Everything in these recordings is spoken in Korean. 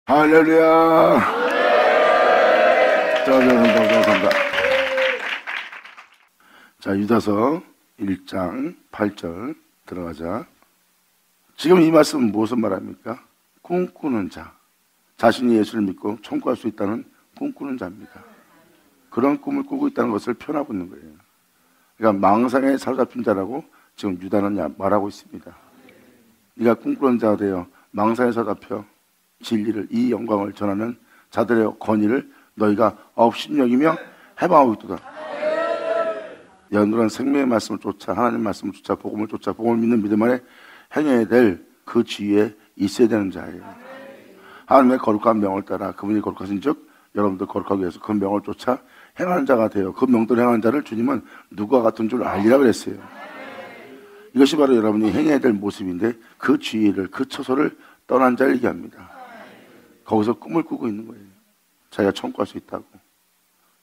할렐루야. 자, 감사합니다. 자, 유다서 1장 8절 들어가자. 지금 이 말씀은 무엇을 말합니까? 꿈꾸는 자, 자신이 예수를 믿고 청구할 수 있다는 꿈꾸는 자입니다. 그런 꿈을 꾸고 있다는 것을 표현하고 있는 거예요. 그러니까 망상에 사로잡힌 자라고 지금 유다는 말하고 있습니다. 네가 꿈꾸는 자가 되어 망상에 사로잡혀 진리를, 이 영광을 전하는 자들의 권위를 너희가 업신여기며 해방하고 있도다. 너는 생명의 말씀을 쫓아, 하나님 말씀을 쫓아, 복음을 쫓아, 복음을 믿는 믿음 안에 행해야 될 그 지위에 있어야 되는 자예요. 하나님의 거룩한 명을 따라 그분이 거룩하신 즉 여러분들 거룩하기 위해서 그 명을 쫓아 행하는 자가 되어 그 명대로 행하는 자를 주님은 누구와 같은 줄 알리라 그랬어요. 이것이 바로 여러분이 행해야 될 모습인데, 그 지위를, 그 처소를 떠난 자를 얘기합니다. 거기서 꿈을 꾸고 있는 거예요. 자기가 청구할 수 있다고.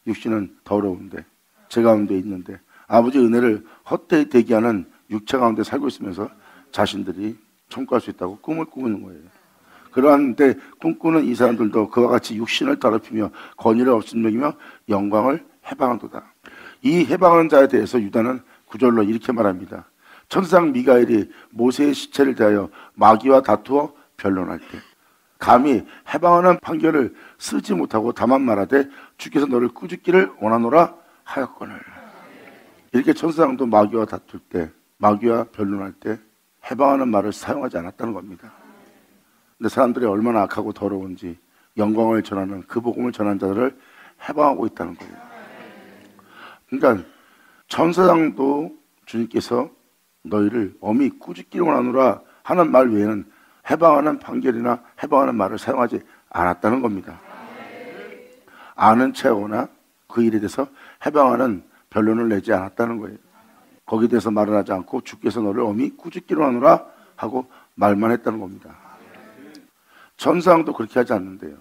육신은 더러운데, 제 가운데 있는데, 아버지 은혜를 헛되이 대기하는 육체 가운데 살고 있으면서 자신들이 청구할 수 있다고 꿈을 꾸고 있는 거예요. 그러한데 꿈꾸는 이 사람들도 그와 같이 육신을 더럽히며 권위를 업신여기며 영광을 해방한도다. 이 해방하는 자에 대해서 유다는 9절로 이렇게 말합니다. 천사장 미가엘이 모세의 시체를 대하여 마귀와 다투어 변론할 때 감히 해방하는 판결을 쓰지 못하고 다만 말하되 주께서 너를 꾸짖기를 원하노라 하였거늘. 이렇게 천사장도 마귀와 다툴 때, 마귀와 변론할 때 해방하는 말을 사용하지 않았다는 겁니다. 근데 사람들이 얼마나 악하고 더러운지 영광을 전하는, 그 복음을 전하는 자들을 해방하고 있다는 거예요. 그러니까 천사장도 주님께서 너희를 엄히 꾸짖기를 원하노라 하는 말 외에는 해방하는 판결이나 해방하는 말을 사용하지 않았다는 겁니다. 아는 체하거나 그 일에 대해서 해방하는 변론을 내지 않았다는 거예요. 거기에 대해서 말을 하지 않고 주께서 너를 엄히 꾸짖기로 하노라 하고 말만 했다는 겁니다. 천사장도 그렇게 하지 않는데요.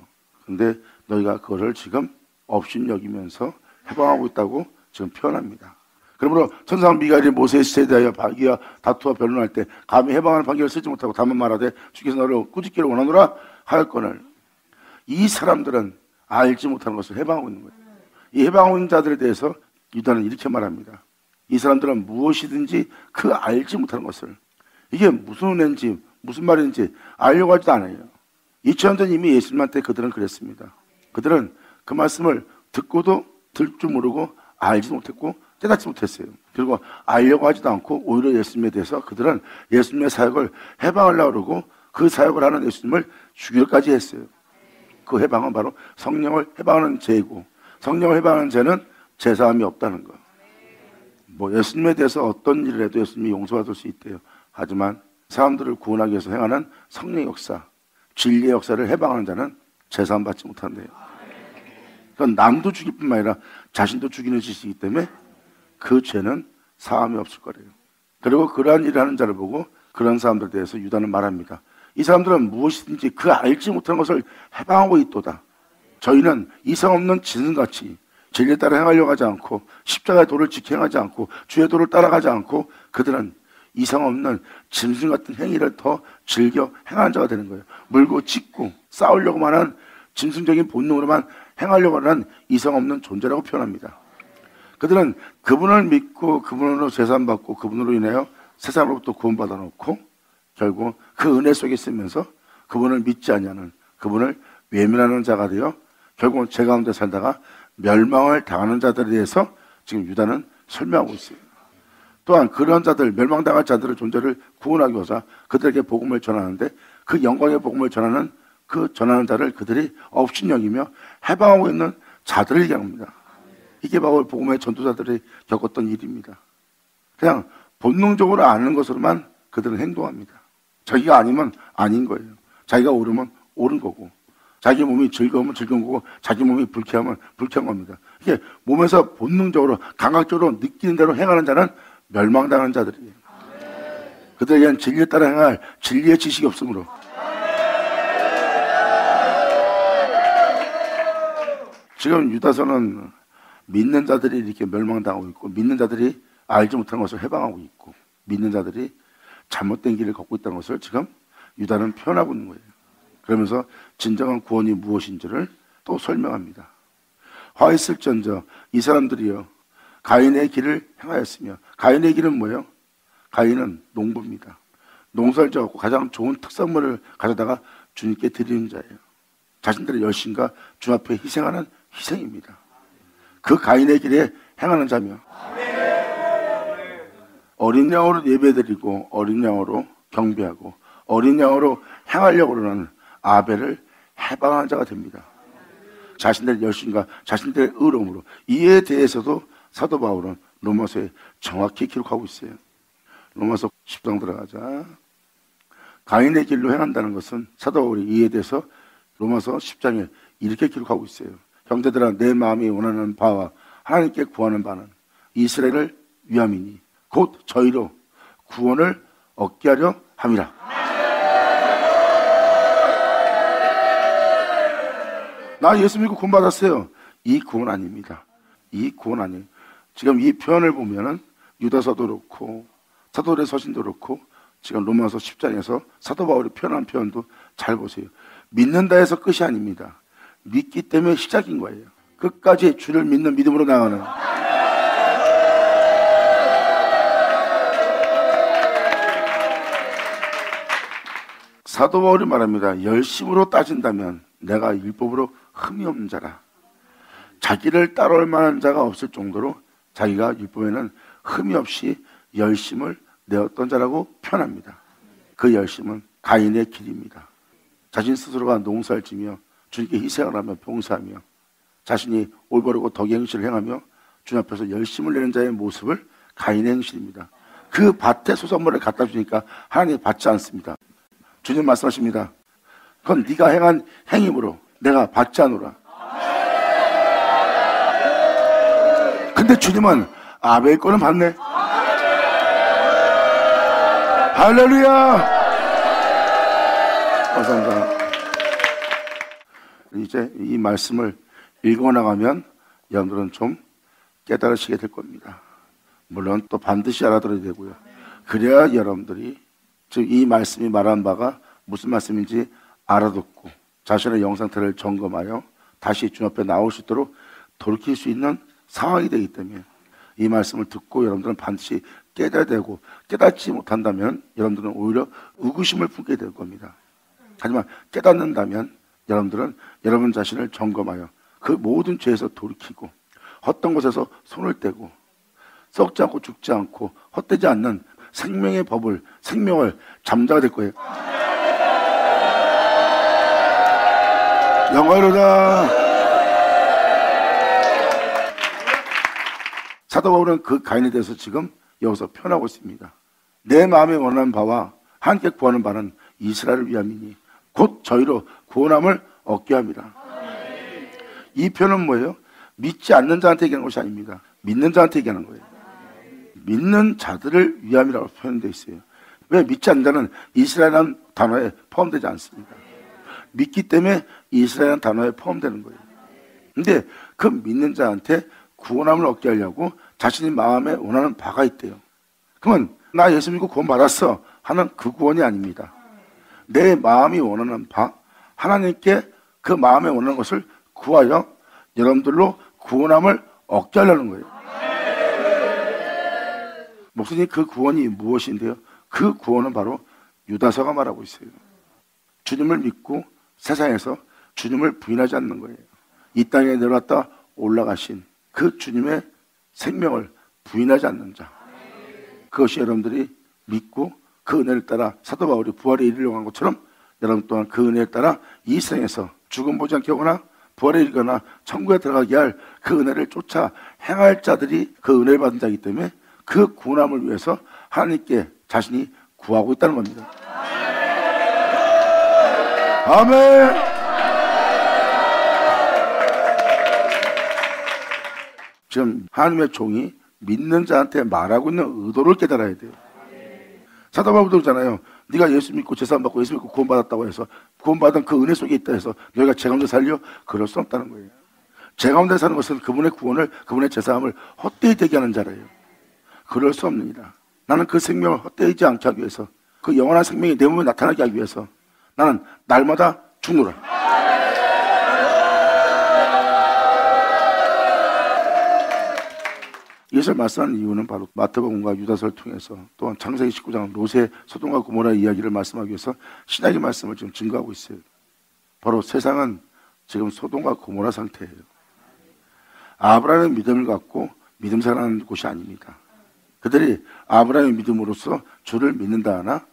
근데 너희가 그거를 지금 업신여기면서 해방하고 있다고 지금 표현합니다. 그러므로 천사장 미가엘이 모세의 시체에 대하여 마귀와 다투어 변론할 때 감히 해방하는 판결을 쓰지 못하고 다만 말하되 주께서 너를 꾸짖기를 원하노라 하였거늘. 이 사람들은 알지 못하는 것을 해방하고 있는 거예요. 이 해방하고 있는 자들에 대해서 유다는 이렇게 말합니다. 이 사람들은 무엇이든지 그 알지 못하는 것을, 이게 무슨 은혜인지 무슨 말인지 알려고 하지도 않아요. 2000년 전 이미 예수님한테 그들은 그랬습니다. 그들은 그 말씀을 듣고도 들 줄 모르고 알지 못했고 깨닫지 못했어요. 그리고 알려고 하지도 않고 오히려 예수님에 대해서 그들은 예수님의 사역을 해방하려고 그러고 그 사역을 하는 예수님을 죽이려까지 했어요. 그 해방은 바로 성령을 해방하는 죄이고, 성령을 해방하는 죄는 제사함이 없다는 거. 뭐 예수님에 대해서 어떤 일을 해도 예수님이 용서받을 수 있대요. 하지만 사람들을 구원하기 위해서 행하는 성령의 역사, 진리의 역사를 해방하는 자는 제사함 받지 못한대요. 그건 남도 죽일 뿐만 아니라 자신도 죽이는 짓이기 때문에 그 죄는 사함이 없을 거래요. 그리고 그러한 일을 하는 자를 보고 그런 사람들에 대해서 유다는 말합니다. 이 사람들은 무엇이든지 그 알지 못하는 것을 해방하고 있도다. 저희는 이상 없는 짐승같이 진리에 따라 행하려고 하지 않고 십자가의 도를 지켜 행하지 않고 주의 도를 따라가지 않고 그들은 이상 없는 짐승 같은 행위를 더 즐겨 행하는 자가 되는 거예요. 물고 찢고 싸우려고만 하는 짐승적인 본능으로만 행하려고 하는 이상 없는 존재라고 표현합니다. 그들은 그분을 믿고 그분으로 제사받고 그분으로 인하여 세상으로부터 구원받아 놓고 결국 그 은혜 속에 있으면서 그분을 믿지 않냐는, 그분을 외면하는 자가 되어 결국은 죄 가운데 살다가 멸망을 당하는 자들에 대해서 지금 유다는 설명하고 있어요. 또한 그런 자들, 멸망당할 자들의 존재를 구원하기 위해서 그들에게 복음을 전하는데, 그 영광의 복음을 전하는 그 전하는 자를 그들이 업신여기며 해방하고 있는 자들을 얘기합니다. 이게 바로 복음의 전도자들이 겪었던 일입니다. 그냥 본능적으로 아는 것으로만 그들은 행동합니다. 자기가 아니면 아닌 거예요. 자기가 옳으면 옳은 거고, 자기 몸이 즐거우면 즐거운 거고, 자기 몸이 불쾌하면 불쾌한 겁니다. 이게 몸에서 본능적으로 감각적으로 느끼는 대로 행하는 자는 멸망당하는 자들이에요. 그들에게는 진리에 따라 행할 진리의 지식이 없으므로 지금 유다서는 믿는 자들이 이렇게 멸망당하고 있고, 믿는 자들이 알지 못하는 것을 해방하고 있고, 믿는 자들이 잘못된 길을 걷고 있다는 것을 지금 유다는 표현하고 있는 거예요. 그러면서 진정한 구원이 무엇인지를 또 설명합니다. 화 있을전저 이 사람들이요 가인의 길을 행하였으며, 가인의 길은 뭐예요? 가인은 농부입니다. 농사를 지어갖고 가장 좋은 특산물을 가져다가 주님께 드리는 자예요. 자신들의 열심과 주 앞에 희생하는 희생입니다. 그 가인의 길에 행하는 자며, 어린 양으로 예배드리고 어린 양으로 경배하고 어린 양으로 행하려고 그러는 아벨을 해방하는 자가 됩니다. 자신들의 열심과 자신들의 의로움으로. 이에 대해서도 사도 바울은 로마서에 정확히 기록하고 있어요. 로마서 10장 들어가자. 가인의 길로 행한다는 것은 사도 바울이 이에 대해서 로마서 10장에 이렇게 기록하고 있어요. 형제들아, 내 마음이 원하는 바와 하나님께 구하는 바는 이스라엘을 위함이니 곧 저희로 구원을 얻게 하려 함이라. 나 예수 믿고 구원 받았어요. 이 구원 아닙니다. 이 구원 아니에요. 지금 이 표현을 보면은 유다서도 그렇고 사도들의 서신도 그렇고 지금 로마서 10장에서 사도 바울이 표현한 표현도 잘 보세요. 믿는다 해서 끝이 아닙니다. 믿기 때문에 시작인 거예요. 끝까지 주를 믿는 믿음으로 나가는. 사도 바울이 말합니다. 열심으로 따진다면 내가 율법으로 흠이 없는 자라. 자기를 따라올 만한 자가 없을 정도로 자기가 율법에는 흠이 없이 열심을 내었던 자라고 표현합니다. 그 열심은 가인의 길입니다. 자신 스스로가 농사를 지며 주님께 희생을 하며 봉사하며 자신이 올바르고 덕의 행실을 행하며 주님 앞에서 열심을 내는 자의 모습을 가인의 행실입니다. 그 밭에 소산물을 갖다 주니까 하나님이 받지 않습니다. 주님 말씀하십니다. 그건 네가 행한 행위므로 내가 받지 않노라. 근데 주님은 아벨 거는 받네. 할렐루야. 감사합니다. 이제 이 말씀을 읽어나가면 여러분들은 좀 깨달으시게 될 겁니다. 물론 또 반드시 알아들어야 되고요. 그래야 여러분들이 즉 이 말씀이 말하는 바가 무슨 말씀인지 알아듣고 자신의 영상태를 점검하여 다시 주님 앞에 나올 수 있도록 돌이킬 수 있는 상황이 되기 때문에 이 말씀을 듣고 여러분들은 반드시 깨달아야 되고, 깨닫지 못한다면 여러분들은 오히려 의구심을 품게 될 겁니다. 하지만 깨닫는다면 여러분들은 여러분 자신을 점검하여 그 모든 죄에서 돌이키고 헛된 것에서 손을 떼고 썩지 않고 죽지 않고 헛되지 않는 생명의 법을, 생명을 잠자가 될 거예요. 영광이로다. 사도 바울은 그 가인에 대해서 지금 여기서 표현하고 있습니다. 내 마음에 원하는 바와 함께 구하는 바는 이스라엘을 위함이니 곧 저희로 구원함을 얻게 합니다. 이 표현은 뭐예요? 믿지 않는 자한테 얘기하는 것이 아닙니다. 믿는 자한테 얘기하는 거예요. 믿는 자들을 위함이라고 표현되어 있어요. 왜? 믿지 않는 자는 이스라엘이라는 단어에 포함되지 않습니다. 믿기 때문에 이스라엘이라는 단어에 포함되는 거예요. 근데 그 믿는 자한테 구원함을 얻게 하려고 자신이 마음에 원하는 바가 있대요. 그러면 나 예수 믿고 구원 받았어 하는 그 구원이 아닙니다. 내 마음이 원하는 바, 하나님께 그 마음에 원하는 것을 구하여 여러분들로 구원함을 얻게 하려는 거예요. 목사님, 그 구원이 무엇인데요? 그 구원은 바로 유다서가 말하고 있어요. 주님을 믿고 세상에서 주님을 부인하지 않는 거예요. 이 땅에 내려왔다 올라가신 그 주님의 생명을 부인하지 않는 자, 그것이 여러분들이 믿고 그 은혜를 따라 사도 바울이 부활에 이르려고 한 것처럼 여러분 또한 그 은혜를 따라 이 생에서 죽음 보지 않게 하거나 부활에 이르거나 천국에 들어가게 할 그 은혜를 쫓아 행할 자들이 그 은혜를 받은 자이기 때문에 그 구원함을 위해서 하나님께 자신이 구하고 있다는 겁니다. 아멘. 지금 하나님의 종이 믿는 자한테 말하고 있는 의도를 깨달아야 돼요. 사도 바울도 그러잖아요. 네가 예수 믿고 제사함 받고 예수 믿고 구원받았다고 해서 구원받은 그 은혜 속에 있다 해서 너희가 제 가운데 살려? 그럴 수 없다는 거예요. 제 가운데 사는 것은 그분의 구원을, 그분의 제사함을 헛되이 되게 하는 자래요. 그럴 수 없느니라. 나는 그 생명을 헛되이지 않게 하기 위해서, 그 영원한 생명이 내 몸에 나타나게 하기 위해서 나는 날마다 죽노라. 이것을 말씀하는 이유는 바로 마태복음과 유다서를 통해서 또한 창세기 19장 롯의 소돔과 고모라 이야기를 말씀하기 위해서 신약의 말씀을 지금 증거하고 있어요. 바로 세상은 지금 소돔과 고모라 상태예요. 아브라함의 믿음을 갖고 믿음 생활하는 곳이 아닙니다. 그들이 아브라함의 믿음으로써 주를 믿는다 하나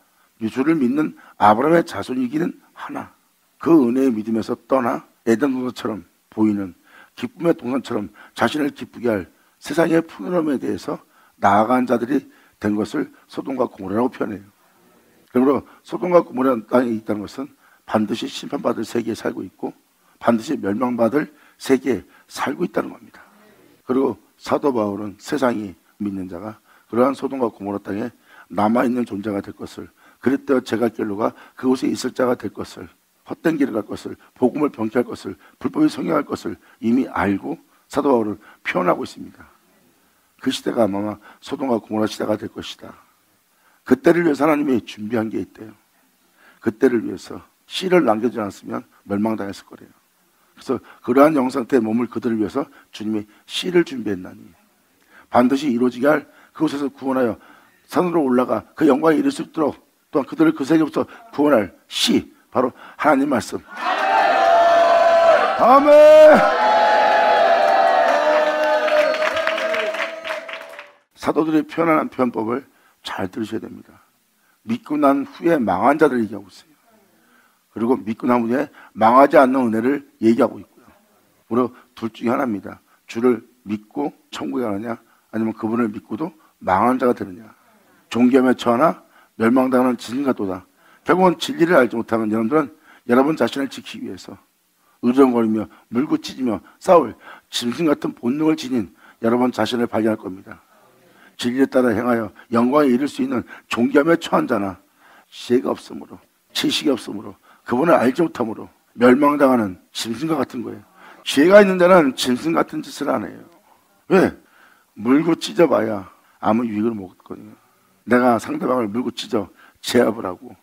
주를 믿는 아브라함의 자손이기는 하나 그 은혜의 믿음에서 떠나 에덴 동산처럼 보이는 기쁨의 동산처럼 자신을 기쁘게 할 세상의 푸르름에 대해서 나아간 자들이 된 것을 소돔과 고모라라고 표현해요. 그러므로 소돔과 고모라 땅에 있다는 것은 반드시 심판받을 세계에 살고 있고 반드시 멸망받을 세계에 살고 있다는 겁니다. 그리고 사도 바울은 세상이 믿는 자가 그러한 소돔과 고모라 땅에 남아있는 존재가 될 것을 그릇되어 제갈길로가 그곳에 있을 자가 될 것을 헛된 길을 갈 것을 복음을 병쾌할 것을 불법이 성행할 것을 이미 알고 사도 바울은 표현하고 있습니다. 그 시대가 아마 소돔과 고모라 시대가 될 것이다. 그때를 위해서 하나님이 준비한 게 있대요. 그때를 위해서 씨를 남겨주지 않았으면 멸망당했을 거래요. 그래서 그러한 영상태의 몸을 그들을 위해서 주님이 씨를 준비했나니 반드시 이루어지게 할 그곳에서 구원하여 산으로 올라가 그 영광에 이를 수 있도록 또한 그들을 그 세계부터 구원할 씨 바로 하나님 말씀. 아멘. 사도들이 표현한 표현법을 잘 들으셔야 됩니다. 믿고 난 후에 망한 자들을 얘기하고 있어요. 그리고 믿고 난 후에 망하지 않는 은혜를 얘기하고 있고요. 우리 둘 중에 하나입니다. 주를 믿고 천국에 가느냐 아니면 그분을 믿고도 망한 자가 되느냐. 종교에 처하나 멸망당하는 진가도다. 결국은 진리를 알지 못하는 여러분들은 여러분 자신을 지키기 위해서 으르렁거리며 물고 찢으며 싸울 짐승 같은 본능을 지닌 여러분 자신을 발견할 겁니다. 진리에 따라 행하여 영광에 이를 수 있는 존귀함에 처한 자나 지혜가 없으므로 지식이 없으므로 그분을 알지 못함으로 멸망당하는 짐승과 같은 거예요. 지혜가 있는 자는 짐승 같은 짓을 안 해요. 왜? 물고 찢어봐야 아무 유익을 못 얻거든요. 내가 상대방을 물고 찢어 제압을 하고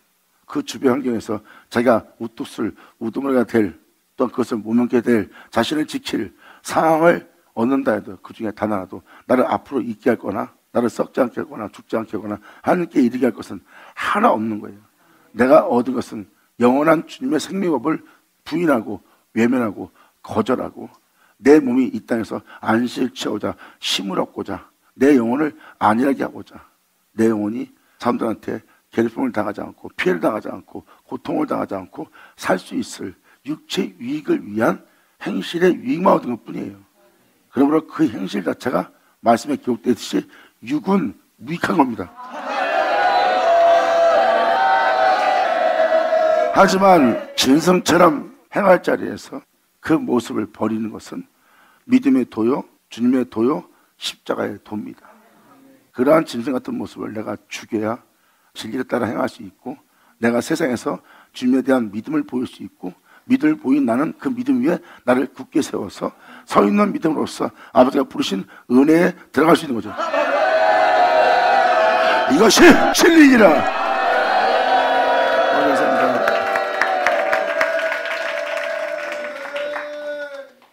그 주변 환경에서 자기가 우뚝을 우두머리가 될 또한 그것을 모면게 될 자신을 지킬 상황을 얻는다 해도 그 중에 단 하나도 나를 앞으로 있게 할 거나 나를 썩지 않게 하거나 죽지 않게 하거나 하나님께 이르게 할 것은 하나 없는 거예요. 내가 얻은 것은 영원한 주님의 생명법을 부인하고 외면하고 거절하고 내 몸이 이 땅에서 안식을 취하고자 힘을 얻고자 내 영혼을 안일하게 하고자 내 영혼이 사람들한테 괴롭힘을 당하지 않고 피해를 당하지 않고 고통을 당하지 않고 살 수 있을 육체의 유익을 위한 행실의 유익만 얻은 것뿐이에요. 그러므로 그 행실 자체가 말씀에 기록되듯이 육은 무익한 겁니다. 하지만 진성처럼 행할 자리에서 그 모습을 버리는 것은 믿음의 도요, 주님의 도요, 십자가의 도입니다. 그러한 짐승 같은 모습을 내가 죽여야 진리에 따라 행할 수 있고 내가 세상에서 주님에 대한 믿음을 보일 수 있고 믿음을 보인 나는 그 믿음 위에 나를 굳게 세워서 서 있는 믿음으로써 아버지가 부르신 은혜에 들어갈 수 있는 거죠. 이것이 진리니라.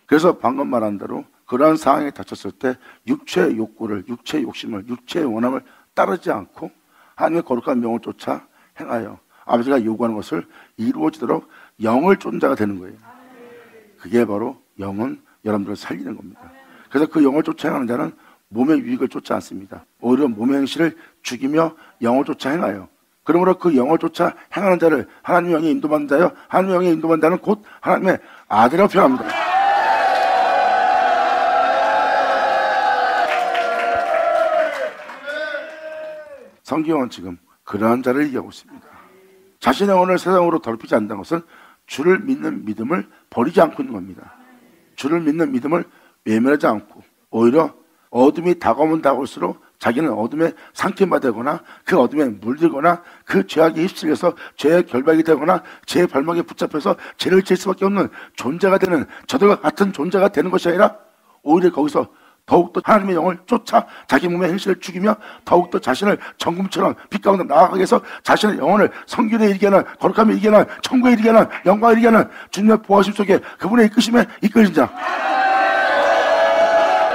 그래서 방금 말한 대로 그러한 상황에 닥쳤을 때 육체의 욕구를, 육체의 욕심을, 육체의 원함을 따르지 않고 하나님의 거룩한 명을 쫓아 행하여 아버지가 요구하는 것을 이루어지도록 영을 쫓는 자가 되는 거예요. 그게 바로 영은 여러분들을 살리는 겁니다. 그래서 그 영을 쫓아 행하는 자는 몸의 유익을 쫓지 않습니다. 오히려 몸의 행실을 죽이며 영을 쫓아 행하여 그러므로 그 영을 쫓아 행하는 자를 하나님의 영에 인도받는 자여 하나님의 영에 인도받는 자는 곧 하나님의 아들이라고 표현합니다. 성경은 지금 그러한 자를 얘기하고 있습니다. 자신의 영혼을 세상으로 더럽히지 않는다는 것은 주를 믿는 믿음을 버리지 않고 있는 겁니다. 주를 믿는 믿음을 외면하지 않고 오히려 어둠이 다가오면 다가올수록 자기는 어둠에 상처받거나 그 어둠에 물들거나 그 죄악에 휩쓸려서 죄의 결박이 되거나 죄의 발목에 붙잡혀서 죄를 질 수밖에 없는 존재가 되는 저들과 같은 존재가 되는 것이 아니라 오히려 거기서 더욱더 하나님의 영을 쫓아 자기 몸의 행실을 죽이며 더욱더 자신을 정금처럼 빛 가운데 나아가게 해서 자신의 영혼을 성결에 이르게 하는, 거룩함에 이르게 하는, 천국에 이르게 하는, 영광에 이르게 하는 주님의 보호하심 속에 그분의 이끄심에 이끌린 자,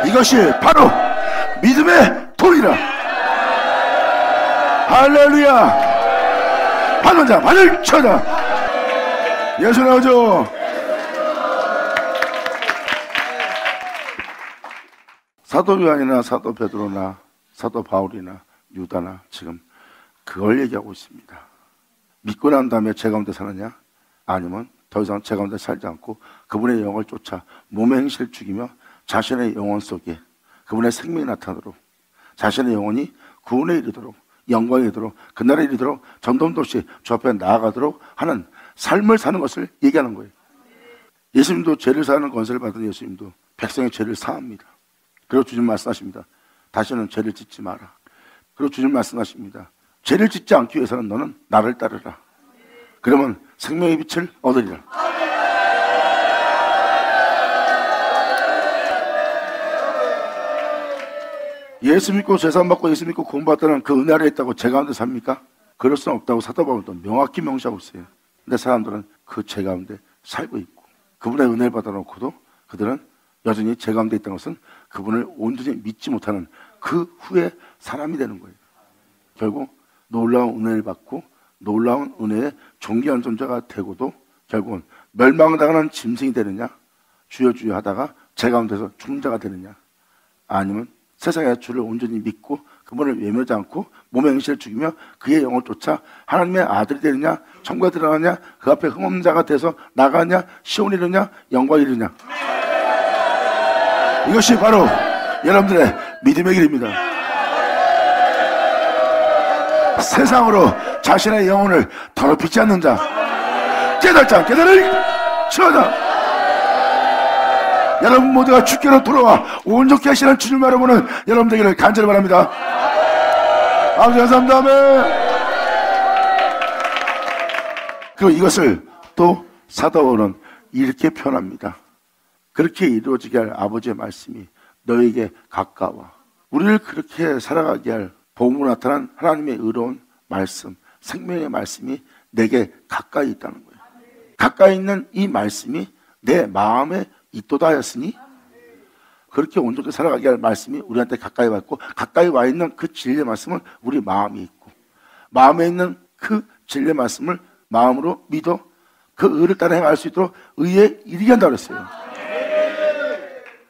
이것이 바로 믿음의 돌이라. 할렐루야. 받는 자 받을 쳐다. 예수 나오죠. 사도 요한이나 사도 베드로나 사도 바울이나 유다나 지금 그걸 얘기하고 있습니다. 믿고 난 다음에 제 가운데 사느냐? 아니면 더 이상 제 가운데 살지 않고 그분의 영을 쫓아 몸의 행실을 죽이며 자신의 영혼 속에 그분의 생명이 나타나도록, 자신의 영혼이 구원에 이르도록, 영광에 이르도록, 그날에 이르도록 전dom도시 주 앞에 나아가도록 하는 삶을 사는 것을 얘기하는 거예요. 예수님도 죄를 사하는 권세를 받은 예수님도 백성의 죄를 사합니다. 그리고 주님 말씀하십니다. 다시는 죄를 짓지 마라. 그리고 주님 말씀하십니다. 죄를 짓지 않기 위해서는 너는 나를 따르라. 그러면 생명의 빛을 얻으리라. 예수 믿고 제사받고 예수 믿고 구원받다는 그 은혜 아래에 있다고 죄 가운데 삽니까? 그럴 수는 없다고 사도 바울도 명확히 명시하고 있어요. 근데 사람들은 그 죄 가운데 살고 있고, 그분의 은혜를 받아놓고도 그들은 여전히 죄 가운데 있다는 것은 그분을 온전히 믿지 못하는 그 후에 사람이 되는 거예요. 결국 놀라운 은혜를 받고 놀라운 은혜의 존귀한 존재가 되고도 결국은 멸망당하는 짐승이 되느냐, 주여 주여 하다가 죄 가운데서 죽는 자가 되느냐, 아니면 세상의 주를 온전히 믿고 그분을 외면하지 않고 몸의 행실을 죽이며 그의 영을 쫓아 하나님의 아들이 되느냐, 천국에 들어가느냐, 그 앞에 흠없는 자가 돼서 나가느냐, 시온에 이르냐, 영광에 이르냐. 이것이 바로 여러분들의 믿음의 길입니다. 세상으로 자신의 영혼을 더럽히지 않는 자, 깨닫지 않게 되를 치워다. 여러분 모두가 주께로 돌아와 온전케 하시는 주님 여러분은 여러분 되기를 간절히 바랍니다. 아버지 감사합니다. 아멘. 그리고 이것을 또 사도 바울은 이렇게 표현합니다. 그렇게 이루어지게 할 아버지의 말씀이 너에게 가까워. 우리를 그렇게 살아가게 할 복음으로 나타난 하나님의 의로운 말씀, 생명의 말씀이 내게 가까이 있다는 거예요. 가까이 있는 이 말씀이 내 마음에 있도다 하였으니, 그렇게 온전히 살아가게 할 말씀이 우리한테 가까이 와 있고, 가까이 와 있는 그 진리의 말씀은 우리 마음이 있고, 마음에 있는 그 진리의 말씀을 마음으로 믿어 그 의를 따라 행할 수 있도록 의에 이르게 한다고 그랬어요.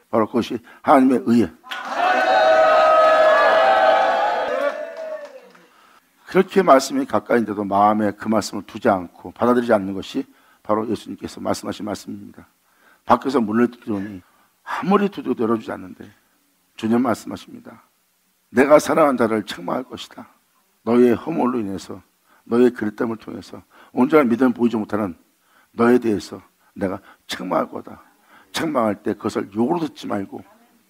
바로 그것이 하나님의 의에. 그렇게 말씀이 가까이인데도 마음에 그 말씀을 두지 않고 받아들이지 않는 것이 바로 예수님께서 말씀하신 말씀입니다. 밖에서 문을 두드리니 아무리 두드려도 열어주지 않는데 주님 말씀하십니다. 내가 사랑한 자를 책망할 것이다. 너의 허물로 인해서, 너의 그릇됨을 통해서 온전한 믿음을 보이지 못하는 너에 대해서 내가 책망할 거다. 책망할 때 그것을 욕으로 듣지 말고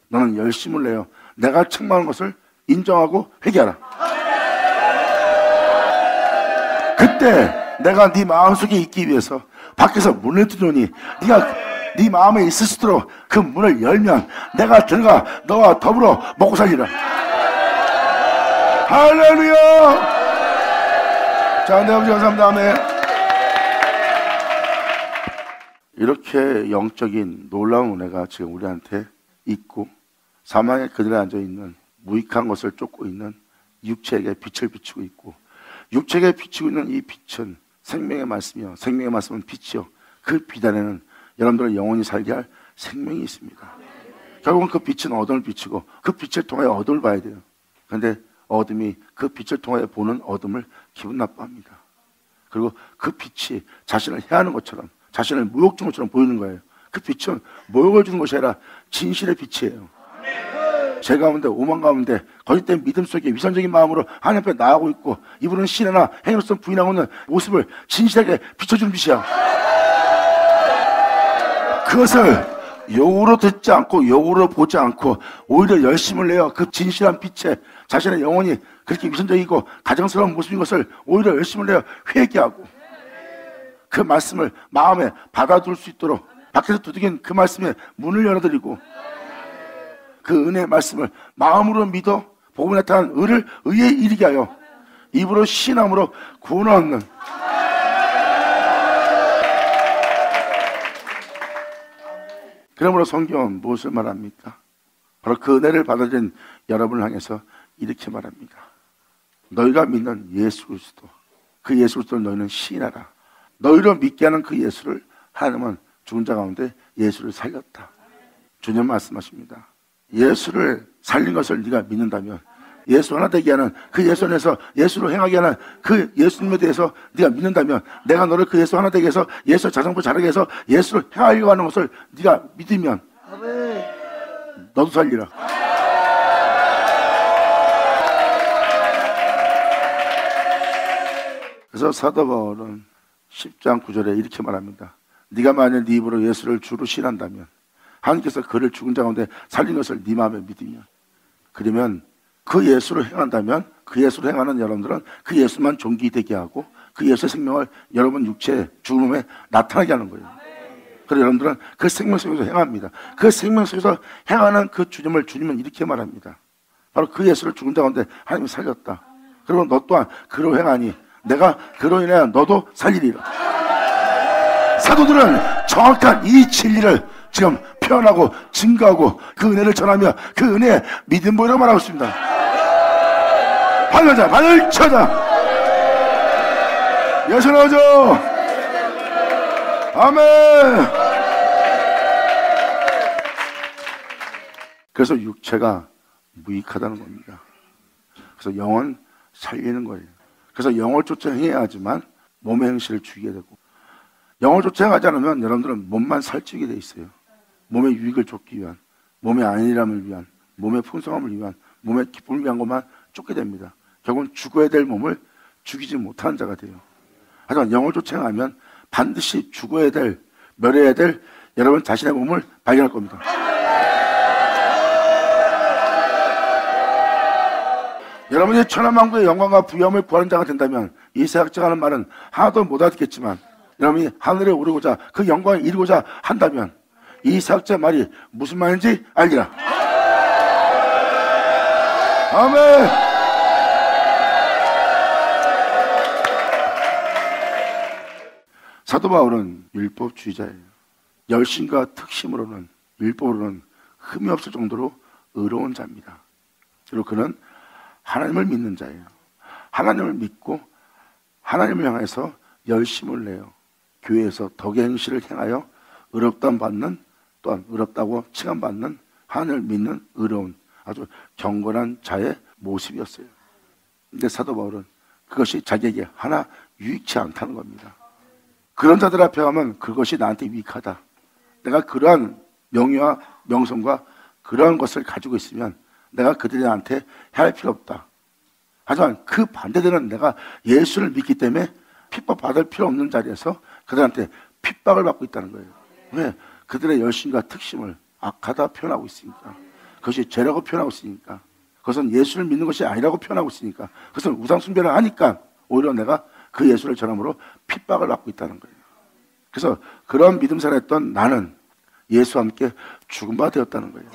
너는 열심을 내어 내가 책망한 것을 인정하고 회개하라. 그때 내가 네 마음속에 있기 위해서 밖에서 문을 두드리니 네가 네 마음에 있을 수 있도록 그 문을 열면 내가 들어가 너와 더불어 먹고 살리라. 할렐루야. 자, 네, 아버지 감사합니다. 아멘. 이렇게 영적인 놀라운 은혜가 지금 우리한테 있고, 사망의 그늘에 앉아있는 무익한 것을 쫓고 있는 육체에게 빛을 비추고 있고, 육체에게 비추고 있는 이 빛은 생명의 말씀이요, 생명의 말씀은 빛이요, 그 빛 안에는 여러분들의 영혼이 살게 할 생명이 있습니다. 결국은 그 빛은 어둠을 비추고 그 빛을 통하여 어둠을 봐야 돼요. 그런데 어둠이 그 빛을 통하여 보는 어둠을 기분 나빠합니다. 그리고 그 빛이 자신을 해하는 것처럼, 자신을 모욕 주는 것처럼 보이는 거예요. 그 빛은 모욕을 주는 것이 아니라 진실의 빛이에요. 제 가운데, 오만 가운데 거짓된 믿음 속에 위선적인 마음으로 하나님 앞에 나아가고 있고, 이분은 신이나 행위로서 부인하고 있는 모습을 진실하게 비춰주는 빛이야. 그것을 욕으로 듣지 않고 욕으로 보지 않고 오히려 열심을 내어 그 진실한 빛에 자신의 영혼이 그렇게 위선적이고 가정스러운 모습인 것을 오히려 열심을 내어 회개하고, 그 말씀을 마음에 받아둘 수 있도록 밖에서 두드긴 그 말씀에 문을 열어드리고, 그 은혜의 말씀을 마음으로 믿어 복음에 나타난 의를 의에 이르게 하여 입으로 신함으로 구원을 얻는 그러므로 성경은 무엇을 말합니까? 바로 그 은혜를 받아들인 여러분을 향해서 이렇게 말합니다. 너희가 믿는 예수 그리스도, 그 예수 그리스도를 너희는 시인하라. 너희로 믿게 하는 그 예수를 하나님은 죽은 자 가운데 예수를 살렸다. 주님 말씀하십니다. 예수를 살린 것을 네가 믿는다면, 예수 하나 되게 하는 그 예수 안에서 예수로 행하게 하는 그 예수님에 대해서 네가 믿는다면, 내가 너를 그 예수 하나 되게 해서 예수 자성부 자라게 해서 예수를 행하려고 하는 것을 네가 믿으면 너도 살리라. 그래서 사도 바울은 10장 9절에 이렇게 말합니다. 네가 만일 네 입으로 예수를 주로 신한다면 하나님께서 그를 죽은 자 가운데 살린 것을 네 마음에 믿으면, 그러면 그 예수를 행한다면, 그 예수를 행하는 여러분들은 그 예수만 존귀되게 하고 그 예수의 생명을 여러분 육체의 죽음에 나타나게 하는 거예요. 그래서 여러분들은 그 생명 속에서 행합니다. 그 생명 속에서 행하는 그 주님은 이렇게 말합니다. 바로 그 예수를 죽은 자 가운데 하나님이 살렸다. 그리고 너 또한 그로 행하니 내가 그로 인해 너도 살리리라. 사도들은 정확한 이 진리를 지금 표현하고 증거하고 그 은혜를 전하며 그 은혜의 믿음 보이라고 말하고 있습니다. 발려자, 발을 쳐자. 예수 나오죠. 아멘. 그래서 육체가 무익하다는 겁니다. 그래서 영은 살리는 거예요. 그래서 영을 쫓아 행해야 하지만 몸의 행실을 죽이게 되고, 영을 쫓아 행하지 않으면 여러분들은 몸만 살찌게 돼 있어요. 몸의 유익을 쫓기 위한, 몸의 안일함을 위한, 몸의 풍성함을 위한, 몸의 기쁨을 위한 것만 쫓게 됩니다. 결국은 죽어야 될 몸을 죽이지 못하는 자가 돼요. 하지만 영을 쫓아 행하면 반드시 죽어야 될, 멸해야 될 여러분 자신의 몸을 발견할 겁니다. 여러분이 천하만국의 영광과 부여함을 구하는 자가 된다면, 이 사역자가 하는 말은 하나도 못 알아듣겠지만 여러분이 하늘에 오르고자 그 영광을 이루고자 한다면 이 사역자의 말이 무슨 말인지 알리라. 아멘. 사도 바울은 율법주의자예요. 열심과 특심으로는, 율법으로는 흠이 없을 정도로 의로운 자입니다. 그리고 그는 하나님을 믿는 자예요. 하나님을 믿고 하나님을 향해서 열심을 내요. 교회에서 덕의 행실을 행하여 의롭다함 받는, 또한 의롭다고 칭함받는 하나님을 믿는 의로운 아주 경건한 자의 모습이었어요. 근데 사도 바울은 그것이 자기에게 하나 유익치 않다는 겁니다. 그런 자들 앞에 가면 그것이 나한테 유익하다. 내가 그러한 명예와 명성과 그러한 것을 가지고 있으면 내가 그들한테 해할 필요 없다. 하지만 그 반대되는 내가 예수를 믿기 때문에 핍박받을 필요 없는 자리에서 그들한테 핍박을 받고 있다는 거예요. 왜? 그들의 열심과 특심을 악하다 표현하고 있으니까. 그것이 죄라고 표현하고 있으니까. 그것은 예수를 믿는 것이 아니라고 표현하고 있으니까. 그것은 우상숭배를 하니까 오히려 내가 그 예수를 전함으로 핍박을 받고 있다는 거예요. 그래서 그런 믿음 살았던 나는 예수와 함께 죽은 바 되었다는 거예요.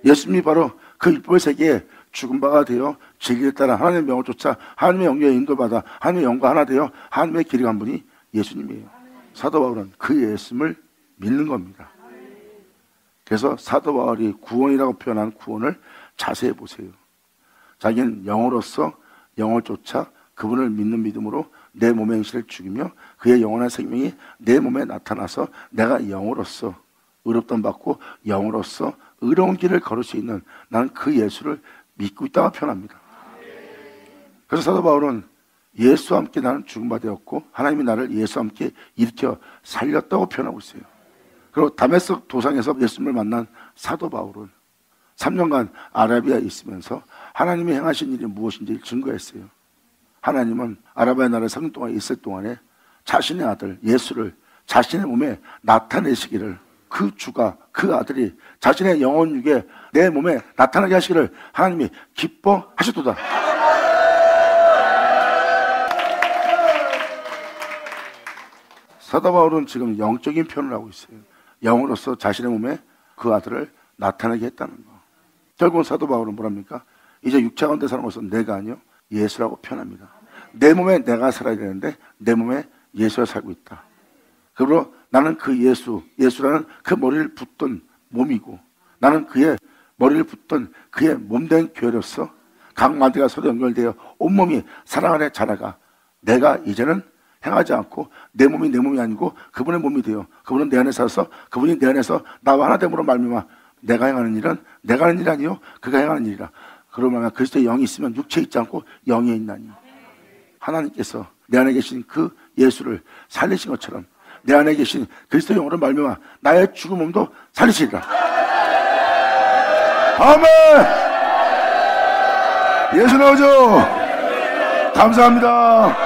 예수님이 바로 그 율법의 세계에 죽은 바가 되어 진리를 따라 하나님의 명을 쫓아 하나님의 영역에 인도받아 하나님의 영과 하나 되어 하나님의 길을 간 분이 예수님이에요. 사도 바울은 그 예수님을 믿는 겁니다. 그래서 사도 바울이 구원이라고 표현한 구원을 자세히 보세요. 자기는 영으로서 영을 쫓아 그분을 믿는 믿음으로 내 몸의 행실을 죽이며 그의 영원한 생명이 내 몸에 나타나서 내가 영으로서 의롭다함 받고 영으로서 의로운 길을 걸을 수 있는 나는 그 예수를 믿고 있다고 표현합니다. 그래서 사도 바울은 예수와 함께 나는 죽은 바 되었고 하나님이 나를 예수와 함께 일으켜 살렸다고 표현하고 있어요. 그리고 다메섹 도상에서 예수님을 만난 사도 바울은 3년간 아라비아에 있으면서 하나님이 행하신 일이 무엇인지 증거했어요. 하나님은 아라비아 나라에 3년 동안 있을 동안에 자신의 아들 예수를 자신의 몸에 나타내시기를, 그 주가, 그 아들이 자신의 영혼 육에 내 몸에 나타나게 하시기를 하나님이 기뻐하셨도다. 사도 바울은 지금 영적인 표현을 하고 있어요. 영으로서 자신의 몸에 그 아들을 나타나게 했다는 거. 결국은 사도 바울은 뭐랍니까? 이제 육체 가운데 사는 것은 내가 아니요 예수라고 표현합니다. 내 몸에 내가 살아야 되는데 내 몸에 예수가 살고 있다. 그러므로 나는 그 예수라는 그 머리를 붓던 몸이고, 나는 그의 머리를 붓던 그의 몸된 교회로서 각 마디가 서로 연결되어 온몸이 사랑 안에 자라가 내가 이제는 행하지 않고 내 몸이 내 몸이 아니고 그분의 몸이 되어 그분은 내 안에 살아서 그분이 내 안에서 나와 하나됨으로 말미암아 내가 행하는 일은 내가 하는 일이 아니요 그가 행하는 일이라. 그러면 그리스도의 영이 있으면 육체에 있지 않고 영에 있나니, 하나님께서 내 안에 계신 그 예수를 살리신 것처럼 내 안에 계신 그리스도의 영으로 말미암아 나의 죽은 몸도 살리시리라. 아멘. 예수 나오죠. 감사합니다.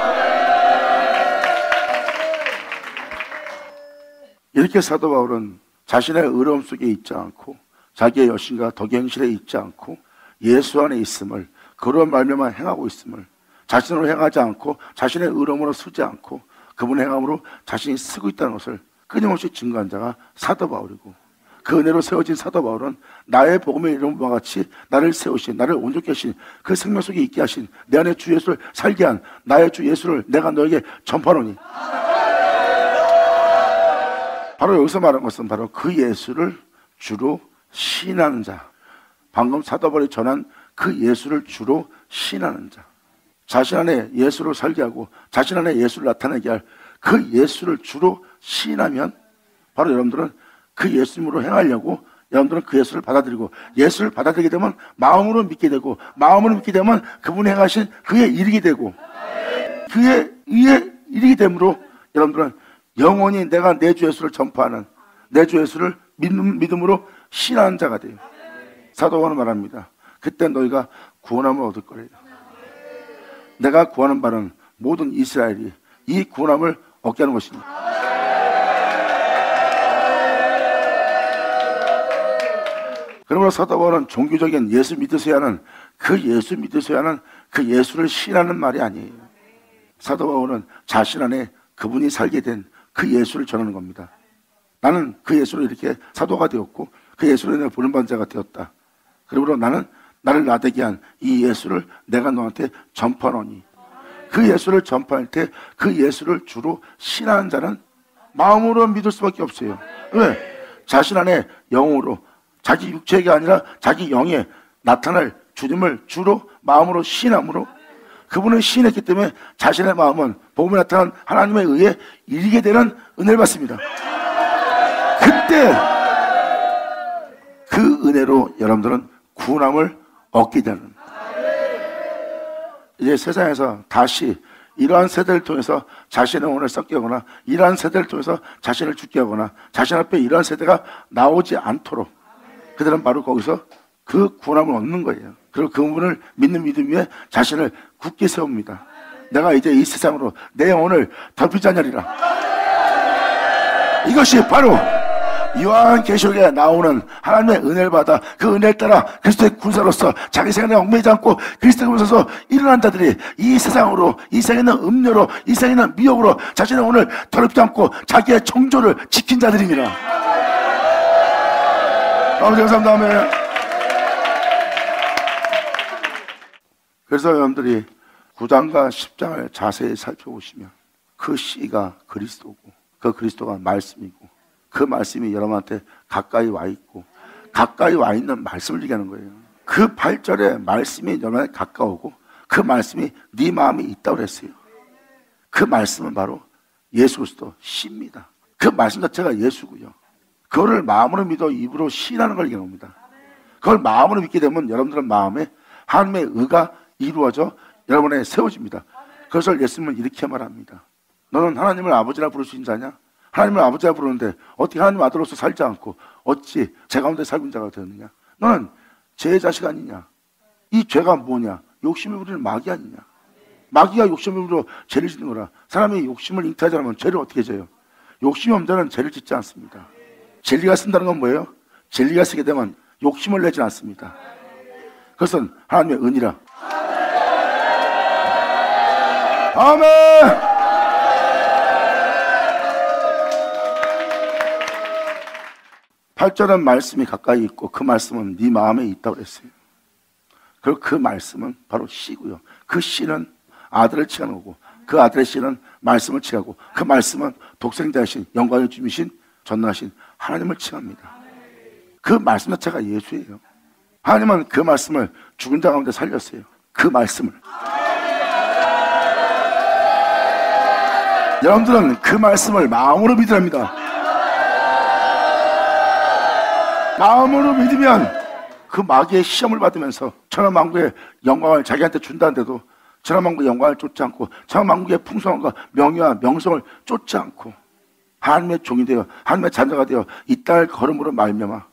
이렇게 사도 바울은 자신의 의로움 속에 있지 않고 자기의 여신과 덕행실에 있지 않고 예수 안에 있음을, 그런 말미암아 행하고 있음을, 자신으로 행하지 않고 자신의 의로움으로 쓰지 않고 그분의 행함으로 자신이 쓰고 있다는 것을 끊임없이 증거한 자가 사도 바울이고, 그 은혜로 세워진 사도 바울은 나의 복음의 이름과 같이 나를 세우신, 나를 온전케 하신, 그 생명 속에 있게 하신 내 안에 주 예수를 살게 한 나의 주 예수를 내가 너에게 전파하노니, 바로 여기서 말한 것은 바로 그 예수를 주로 시인하는 자, 방금 사도 바울이 전한 그 예수를 주로 시인하는 자, 자신 안에 예수를 살게 하고 자신 안에 예수를 나타내게 할 그 예수를 주로 시인하면 바로 여러분들은 그 예수님으로 행하려고 여러분들은 그 예수를 받아들이고, 예수를 받아들이게 되면 마음으로 믿게 되고, 마음으로 믿게 되면 그분이 행하신 그의 일이게 되고, 그의 의에 이르게 되므로 여러분들은 영원히 내가 내 주 예수를 전파하는, 내 주 예수를 믿음으로 신하는 자가 돼요. 사도 바울은 말합니다. 그때 너희가 구원함을 얻을 거래요. 내가 구하는 바는 모든 이스라엘이 이 구원함을 얻게 하는 것입니다. 그러므로 사도 바울은 종교적인 예수 믿으셔야 하는 그 예수 믿으셔야 하는 그 예수를 신하는 말이 아니에요. 사도 바울은 자신 안에 그분이 살게 된 그 예수를 전하는 겁니다. 나는 그 예수로 이렇게 사도가 되었고 그 예수로 내가 부름받은 자가 되었다. 그러므로 나는 나를 나되게 한 이 예수를 내가 너한테 전파하노니, 그 예수를 전파할 때 그 예수를 주로 신하는 자는 마음으로 믿을 수밖에 없어요. 왜? 자신 안에 영으로, 자기 육체가 아니라 자기 영에 나타날 주님을 주로 마음으로 신함으로, 그분을 시인했기 때문에 자신의 마음은 복음에 나타난 하나님에 의해 이르게 되는 은혜를 받습니다. 그때 그 은혜로 여러분들은 구원함을 얻게 되는, 이제 세상에서 다시 이러한 세대를 통해서 자신의 영혼을 썩게 하거나 이러한 세대를 통해서 자신을 죽게 하거나 자신 앞에 이러한 세대가 나오지 않도록 그들은 바로 거기서 그 구원함을 얻는 거예요. 그리고 그분을 믿는 믿음 위에 자신을 굳게 세웁니다. 내가 이제 이 세상으로 내 영혼을 덮이지 않으리라. 이것이 바로 요한계시록에 나오는 하나님의 은혜를 받아 그 은혜를 따라 그리스도의 군사로서 자기 생활에 얽매이지 않고 그리스도에 오셔서 일어난 자들이 이 세상으로, 이 세상에 있는 음료로, 이 세상에 있는 미혹으로 자신의 영혼을 더럽지 않고 자기의 정조를 지킨 자들입니다. 아버지 감사합니다. 그래서 여러분들이 9장과 10장을 자세히 살펴보시면 그 씨가 그리스도고 그 그리스도가 말씀이고 그 말씀이 여러분한테 가까이 와 있고 가까이 와 있는 말씀을 얘기하는 거예요. 그 8절에 말씀이 여러분한테 가까우고 그 말씀이 네 마음에 있다고 그랬어요. 그 말씀은 바로 예수 그리스도 씨입니다. 그 말씀 자체가 예수고요. 그거를 마음으로 믿어 입으로 시인하는 걸 얘기하는 겁니다. 그걸 마음으로 믿게 되면 여러분들은 마음에 하나님의 의가 이루어져 여러분에 세워집니다. 그것을 예수님은 이렇게 말합니다. 너는 하나님을 아버지라 부를 수 있는 자냐? 하나님을 아버지라 부르는데 어떻게 하나님 아들로서 살지 않고 어찌 제 가운데 살고 있는 자가 되었느냐? 너는 죄의 자식 아니냐? 이 죄가 뭐냐? 욕심을 부리는 마귀 아니냐? 마귀가 욕심을 부려 죄를 짓는 거라. 사람이 욕심을 잉태하지 않으면 죄를 어떻게 져요? 욕심이 없는 자는 죄를 짓지 않습니다. 진리가 쓴다는 건 뭐예요? 진리가 쓰게 되면 욕심을 내지 않습니다. 그것은 하나님의 은이라. 아멘. 8절은 말씀이 가까이 있고 그 말씀은 네 마음에 있다고 그랬어요. 그리고 그 말씀은 바로 씨고요. 그 씨는 아들을 칭하는 거고 그 아들의 씨는 말씀을 칭하고 그 말씀은 독생자이신 영광의 주이신 전능하신 하나님을 칭합니다. 그 말씀 자체가 예수예요. 하나님은 그 말씀을 죽은 자 가운데 살렸어요. 그 말씀을. 여러분들은 그 말씀을 마음으로 믿으랍니다. 마음으로 믿으면 그 마귀의 시험을 받으면서 천하만국의 영광을 자기한테 준다는데도 천하만국의 영광을 쫓지 않고 천하만국의 풍성함과 명예와 명성을 쫓지 않고 하나님의 종이 되어 하나님의 자녀가 되어 이 땅을 걸음으로 말미암아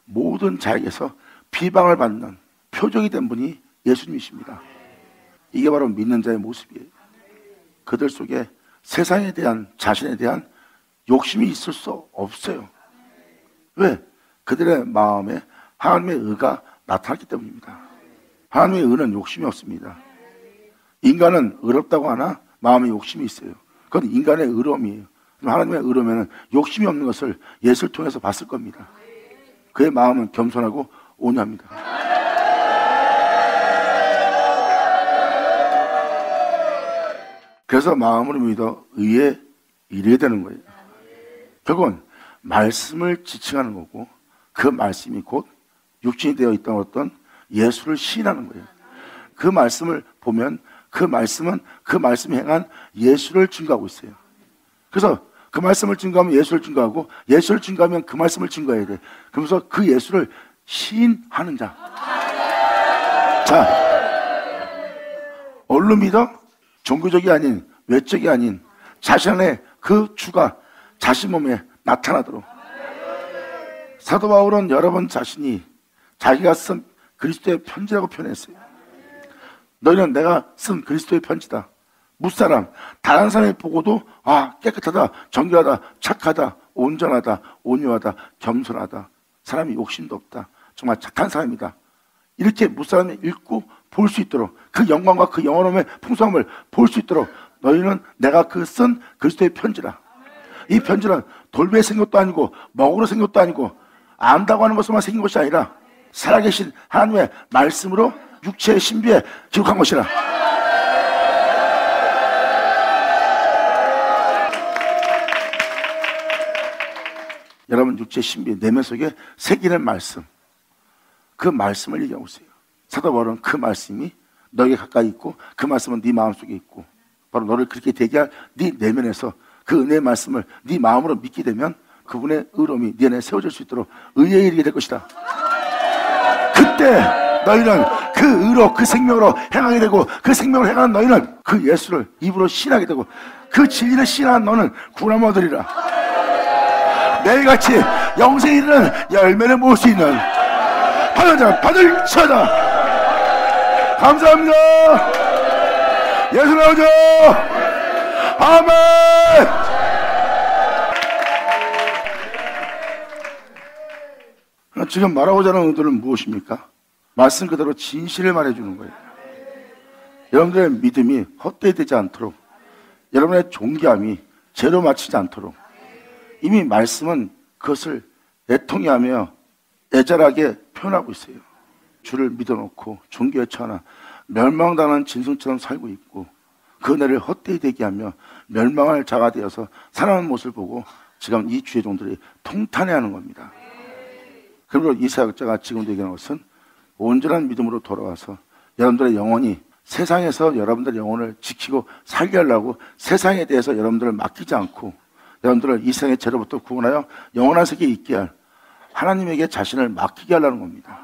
모든 자에게서 비방을 받는 표적이 된 분이 예수님이십니다. 이게 바로 믿는 자의 모습이에요. 그들 속에 세상에 대한 자신에 대한 욕심이 있을 수 없어요. 왜? 그들의 마음에 하나님의 의가 나타났기 때문입니다. 하나님의 의는 욕심이 없습니다. 인간은 의롭다고 하나 마음에 욕심이 있어요. 그건 인간의 의로움이에요. 하나님의 의로움에는 욕심이 없는 것을 예수를 통해서 봤을 겁니다. 그의 마음은 겸손하고 온유합니다. 그래서 마음으로 믿어 의에 이르게 되는 거예요. 결국은 말씀을 지칭하는 거고 그 말씀이 곧 육신이 되어 있던 어떤 예수를 시인하는 거예요. 그 말씀을 보면 그 말씀은 그 말씀이 행한 예수를 증거하고 있어요. 그래서 그 말씀을 증거하면 예수를 증거하고 예수를 증거하면 그 말씀을 증거해야 돼. 그러면서 그 예수를 시인하는 자. 자, 뭘로 믿어? 종교적이 아닌 외적이 아닌 자신 안에 그 주가 자신 몸에 나타나도록. 사도 바울은 여러 번 자신이 자기가 쓴 그리스도의 편지라고 표현했어요. 너희는 내가 쓴 그리스도의 편지다. 무사람, 다른 사람이 보고도 깨끗하다, 정결하다, 착하다, 온전하다, 온유하다, 겸손하다, 사람이 욕심도 없다, 정말 착한 사람이다. 이렇게 무사람이 읽고 볼 수 있도록 그 영광과 그 영원함의 풍성함을 볼 수 있도록 너희는 내가 그 쓴 그리스도의 편지라. 이 편지는 돌베에 생긴 것도 아니고 먹으로 생긴 것도 아니고 안다고 하는 것으로만 생긴 것이 아니라 살아계신 하나님의 말씀으로 육체의 신비에 기록한 것이라. 여러분, 육체의 신비 내면 속에 새기는 말씀, 그 말씀을 얘기하고 있어요. 사도 바울은 그 말씀이 너에게 가까이 있고 그 말씀은 네 마음속에 있고 바로 너를 그렇게 되게 할 네 내면에서 그 은혜의 말씀을 네 마음으로 믿게 되면 그분의 의로움이 네 안에 세워질 수 있도록 의에 이르게 될 것이다. 그때 너희는 그 의로 그 생명으로 행하게 되고 그 생명을 행하는 너희는 그 예수를 입으로 신하게 되고 그 진리를 신하는 너는 구원을 얻으리라. 매일같이 영생에 이르는 열매를 모을 수 있는 받은 자 받을 자다. 감사합니다. 예수 나오죠. 아멘. 지금 말하고자 하는 의도는 무엇입니까? 말씀 그대로 진실을 말해주는 거예요. 여러분들의 믿음이 헛되지 않도록, 여러분의 존귀함이 죄로 맞히지 않도록 이미 말씀은 그것을 애통해하며 애절하게 표현하고 있어요. 주를 믿어놓고 존귀에 처하나 멸망당한 짐승처럼 살고 있고 그 은혜를 헛되이 되게 하며 멸망할 자가 되어서 살아가는 모습을 보고 지금 이 주의 종들이 통탄해하는 겁니다. 그리고 이사야가 지금도 얘기하는 것은 온전한 믿음으로 돌아와서 여러분들의 영혼이 세상에서 여러분들의 영혼을 지키고 살게 하려고 세상에 대해서 여러분들을 맡기지 않고 여러분들을 이 세상의 죄로부터 구원하여 영원한 세계에 있게 할 하나님에게 자신을 맡기게 하려는 겁니다.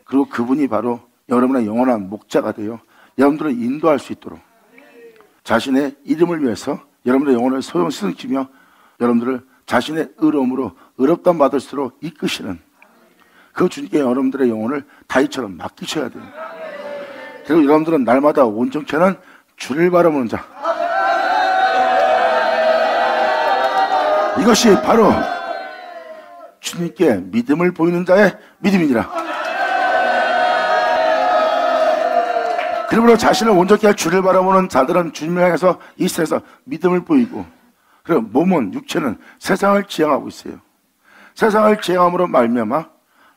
그리고 그분이 바로 여러분의 영원한 목자가 되어 여러분들을 인도할 수 있도록 자신의 이름을 위해서 여러분의 영혼을 소용시키며 여러분들을 자신의 의로움으로 의롭다함 받을수록 이끄시는 그 주님께 여러분들의 영혼을 다윗처럼 맡기셔야 돼요. 그리고 여러분들은 날마다 온전케 하는 주를 바라보는 자, 이것이 바로 주님께 믿음을 보이는 자의 믿음이니라. 그러므로 자신을 온전케 할 주를 바라보는 자들은 주님을 향해서 이 세상에서 믿음을 보이고, 그리고 몸은 육체는 세상을 지향하고 있어요. 세상을 지향함으로 말미암아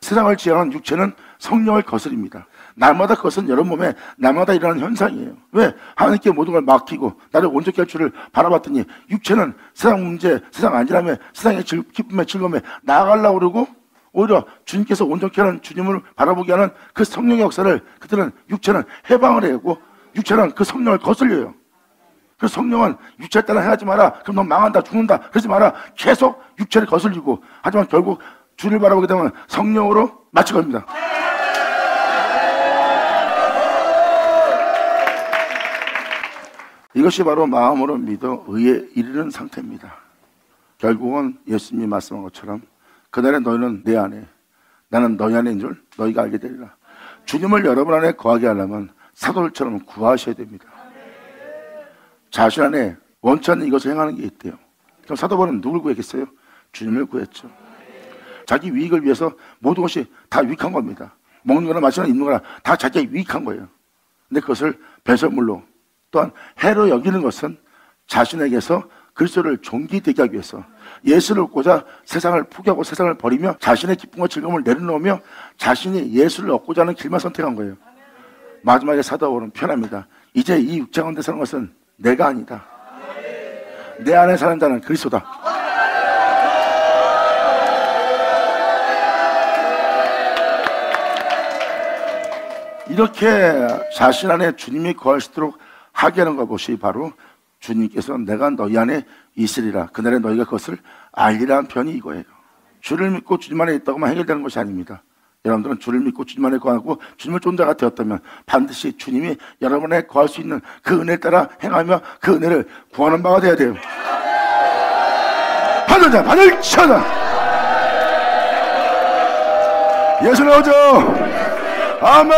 세상을 지향하는 육체는 성령을 거스립니다. 날마다 그것은 여러분 몸에 날마다 일어나는 현상이에요. 왜? 하나님께 모든 걸 맡기고 나를 온전케 할 줄을 바라봤더니 육체는 세상 문제, 세상 안일함에, 세상의 기쁨에 즐거움에 나아가려고 그러고 오히려 주님께서 온전케 하는 주님을 바라보게 하는 그 성령의 역사를 그들은 육체는 해방을 해고 육체는 그 성령을 거슬려요. 그 성령은 육체에 따라 행하지 마라. 그럼 너 망한다, 죽는다. 그러지 마라. 계속 육체를 거슬리고 하지만 결국 주를 바라보게 되면 성령으로 맞춰갑니다. 이것이 바로 마음으로 믿어 의에 이르는 상태입니다. 결국은 예수님이 말씀한 것처럼 그날에 너희는 내 안에 나는 너희 안에 있는 줄 너희가 알게 되리라. 주님을 여러분 안에 거하게 하려면 사도들처럼 구하셔야 됩니다. 자신 안에 원치 않는 이것을 행하는 게 있대요. 그럼 사도 바울은 누굴 구했겠어요? 주님을 구했죠. 자기 유익을 위해서 모든 것이 다 유익한 겁니다. 먹는 거나 마시는 거나 입는 거나 다 자기가 유익한 거예요. 근데 그것을 배설물로 또한 해로 여기는 것은 자신에게서 그리스도를 존귀되게 하기 위해서 예수를 얻고자 세상을 포기하고 세상을 버리며 자신의 기쁨과 즐거움을 내려놓으며 자신이 예수를 얻고자 하는 길만 선택한 거예요. 마지막에 사도 바울은 표현합니다. 이제 이 육체 가운데 사는 것은 내가 아니다. 내 안에 사는 자는 그리스도다. 이렇게 자신 안에 주님이 거할 수 있도록 하게 하는 것이 바로 주님께서 내가 너희 안에 있으리라. 그날에 너희가 그것을 알리라는 편이 이거예요. 주를 믿고 주님 안에 있다고만 해결되는 것이 아닙니다. 여러분들은 주를 믿고 주님 안에 거하고 주님을 쫓아가 되었다면 반드시 주님이 여러분에 거할 수 있는 그 은혜에 따라 행하며 그 은혜를 구하는 바가 되어야 돼요. 받을 자 받을 자다. 예수 나오죠. 아멘.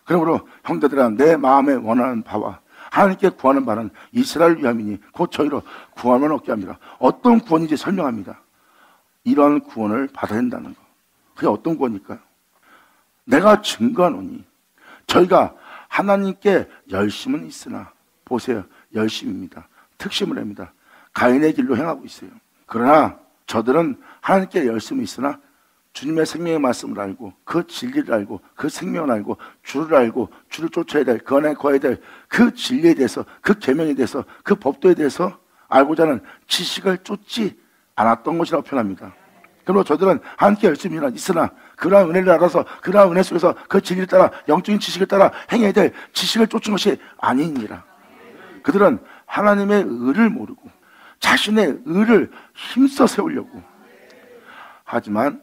그러므로 형제들아 내 마음에 원하는 바와 하나님께 구하는 바는 이스라엘 위함이니 곧 저희로 구원을 얻게 합니다. 어떤 구원인지 설명합니다. 이러한 구원을 받아야 된다는 것. 그게 어떤 구원일까요? 내가 증거하노니 저희가 하나님께 열심은 있으나 보세요. 열심입니다. 특심을 합니다. 가인의 길로 행하고 있어요. 그러나 저들은 하나님께 열심은 있으나 주님의 생명의 말씀을 알고 그 진리를 알고 그 생명을 알고 주를 쫓아야 될 그 안에 거해야 될 그 진리에 대해서 그 계명에 대해서 그 법도에 대해서 알고자 하는 지식을 쫓지 않았던 것이라고 표현합니다. 그리고 저들은 하나님께 열심히 있으나 그러한 은혜를 알아서 그러한 은혜 속에서 그 진리를 따라 영적인 지식을 따라 행해야 될 지식을 쫓은 것이 아니니라. 그들은 하나님의 의를 모르고 자신의 의를 힘써 세우려고 하지만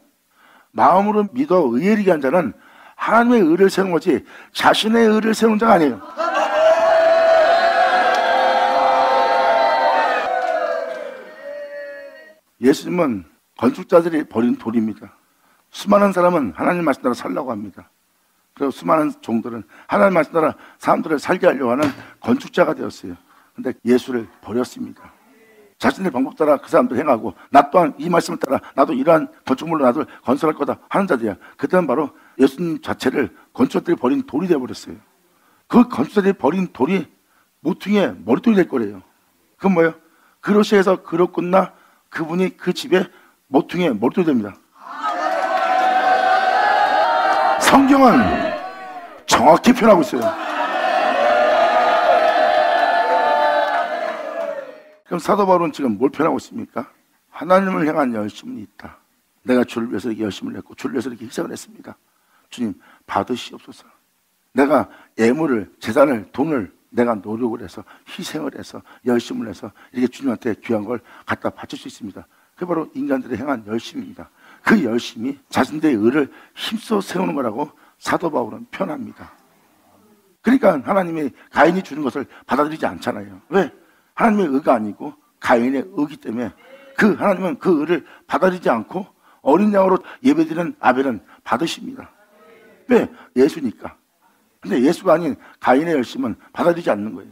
마음으로 믿어 의에 이르게 한 자는 하나님의 의를 세운 거지 자신의 의를 세운 자가 아니에요. 예수님은 건축자들이 버린 돌입니다. 수많은 사람은 하나님 말씀 따라 살려고 합니다. 그리고 수많은 종들은 하나님 말씀 따라 사람들을 살게 하려고 하는 건축자가 되었어요. 근데 예수를 버렸습니다. 자신의 방법 따라 그 사람들 행하고 나 또한 이 말씀을 따라 나도 이러한 건축물로 나도 건설할 거다 하는 자들이야. 그때는 바로 예수님 자체를 건축자들이 버린 돌이 되어버렸어요. 그 건축자들이 버린 돌이 모퉁이의 머리돌이 될 거래요. 그건 뭐예요? 그릇에서 그릇 끝나 그분이 그 집에 모퉁이의 머리돌이 됩니다. 성경은 정확히 표현하고 있어요. 그럼 사도 바울은 지금 뭘 표현하고 있습니까? 하나님을 향한 열심이 있다. 내가 주를 위해서 이렇게 열심을 했고 주를 위해서 이렇게 희생을 했습니다. 주님 받으시옵소서. 내가 예물을, 재산을, 돈을 내가 노력을 해서 희생을 해서 열심을 해서 이렇게 주님한테 귀한 걸 갖다 바칠 수 있습니다. 그게 바로 인간들이 행한 열심입니다. 그 열심이 자신들의 의를 힘써 세우는 거라고 사도 바울은 표현합니다. 그러니까 하나님이 가인이 주는 것을 받아들이지 않잖아요. 왜? 하나님의 의가 아니고 가인의 의기 때문에 그 하나님은 그 의를 받아들이지 않고 어린 양으로 예배드리는 아벨은 받으십니다. 왜? 예수니까. 근데 예수가 아닌 가인의 열심은 받아들이지 않는 거예요.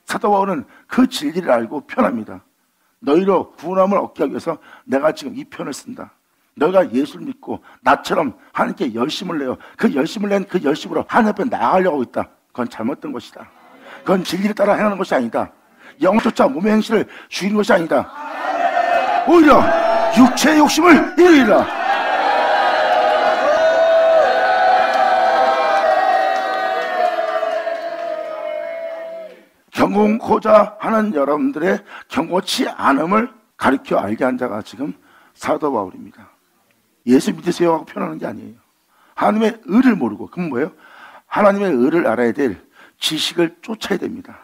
사도 바울은 그 진리를 알고 표현합니다. 너희로 구원함을 얻게 하기 위해서 내가 지금 이 표현을 쓴다. 너희가 예수를 믿고 나처럼 하나님께 열심을 내요. 그 열심을 낸 그 열심으로 하나님 앞에 나아가려고 하고 있다. 그건 잘못된 것이다. 그건 진리를 따라 행하는 것이 아니다. 영조차 몸의 행실을 죽이는 것이 아니다. 오히려 육체의 욕심을 이루리라. 경고고자 하는 여러분들의 경고치 않음을 가르쳐 알게 한 자가 지금 사도 바울입니다. 예수 믿으세요 하고 표현하는 게 아니에요. 하나님의 의를 모르고, 그럼 뭐예요? 하나님의 의를 알아야 될 지식을 쫓아야 됩니다.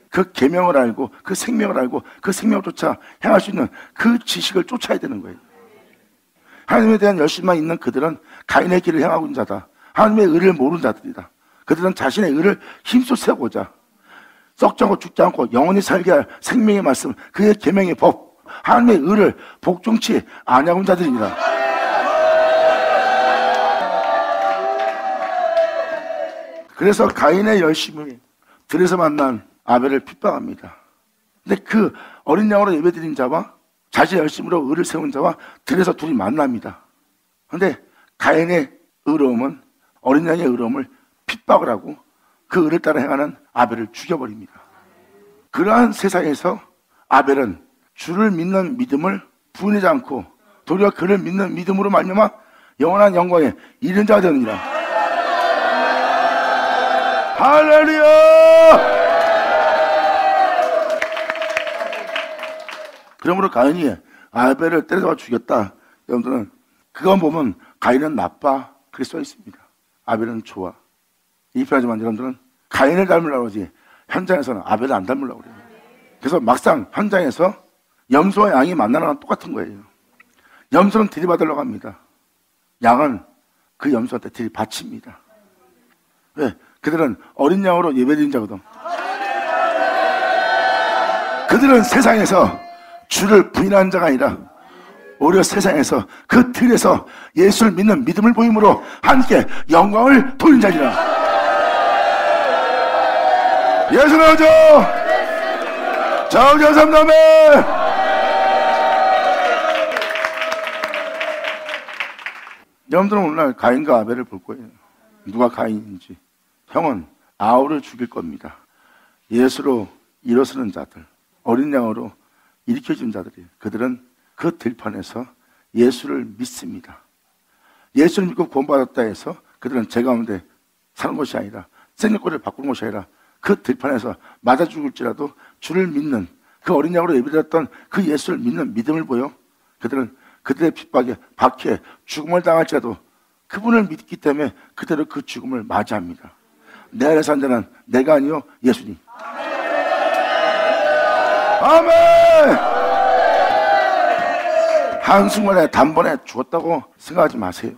그 계명을 알고, 그 생명을 알고, 그 생명을 쫓아 행할 수 있는 그 지식을 쫓아야 되는 거예요. 하나님에 대한 열심만 있는 그들은 가인의 길을 향하고 있는 자다. 하나님의 의를 모르는 자들이다. 그들은 자신의 의를 힘써 세우고자 썩지 않고 죽지 않고 영원히 살게 할 생명의 말씀, 그의 계명의 법, 하나님의 의를 복종치 아니하고 있는 자들입니다. 그래서 가인의 열심을 들에서 만난 아벨을 핍박합니다. 근데 그 어린 양으로 예배드린 자와 자신의 열심으로 의를 세운 자와 들에서 둘이 만납니다. 근데 가인의 의로움은 어린 양의 의로움을 핍박을 하고 그 의를 따라 행하는 아벨을 죽여버립니다. 그러한 세상에서 아벨은 주를 믿는 믿음을 부인하지 않고 도리어 그를 믿는 믿음으로 말미암아 영원한 영광에 이른 자가 되느니라. 할렐루야! 그러므로 가인이 아벨을 때려서 죽였다. 여러분들은 그거 보면 가인은 나빠 그렇게 써 있습니다. 아벨은 좋아. 이편하지만 여러분들은 가인을 닮으려고 하지 현장에서는 아벨을 안 닮으려고 그래요. 그래서 막상 현장에서 염소와 양이 만나는 건 똑같은 거예요. 염소는 들이받으려고 합니다. 양은 그 염소한테 들이받칩니다. 왜? 그들은 어린 양으로 예배드린 자거든. 그들은 세상에서 주를 부인하는 자가 아니라 오히려 세상에서 그 틀에서 예수를 믿는 믿음을 보임으로 함께 영광을 돌린 자니라. 예수 나오죠. 자우자 삼남매. 여러분들은 오늘날 가인과 아벨을 볼 거예요. 누가 가인인지. 형은 아우를 죽일 겁니다. 예수로 일어서는 자들, 어린 양으로 일으켜진 자들이에요. 그들은 그 들판에서 예수를 믿습니다. 예수를 믿고 구원받았다 해서 그들은 제 가운데 사는 것이 아니라 생명권을 바꾸는 것이 아니라 그 들판에서 맞아 죽을지라도 주를 믿는 그 어린 양으로 예배드렸던 그 예수를 믿는 믿음을 보여 그들은 그들의 핍박에 박해 죽음을 당할지라도 그분을 믿기 때문에 그대로 그 죽음을 맞이합니다. 내 안에 산 자는 내가 아니요 예수님. 아멘. 한순간에 단번에 죽었다고 생각하지 마세요.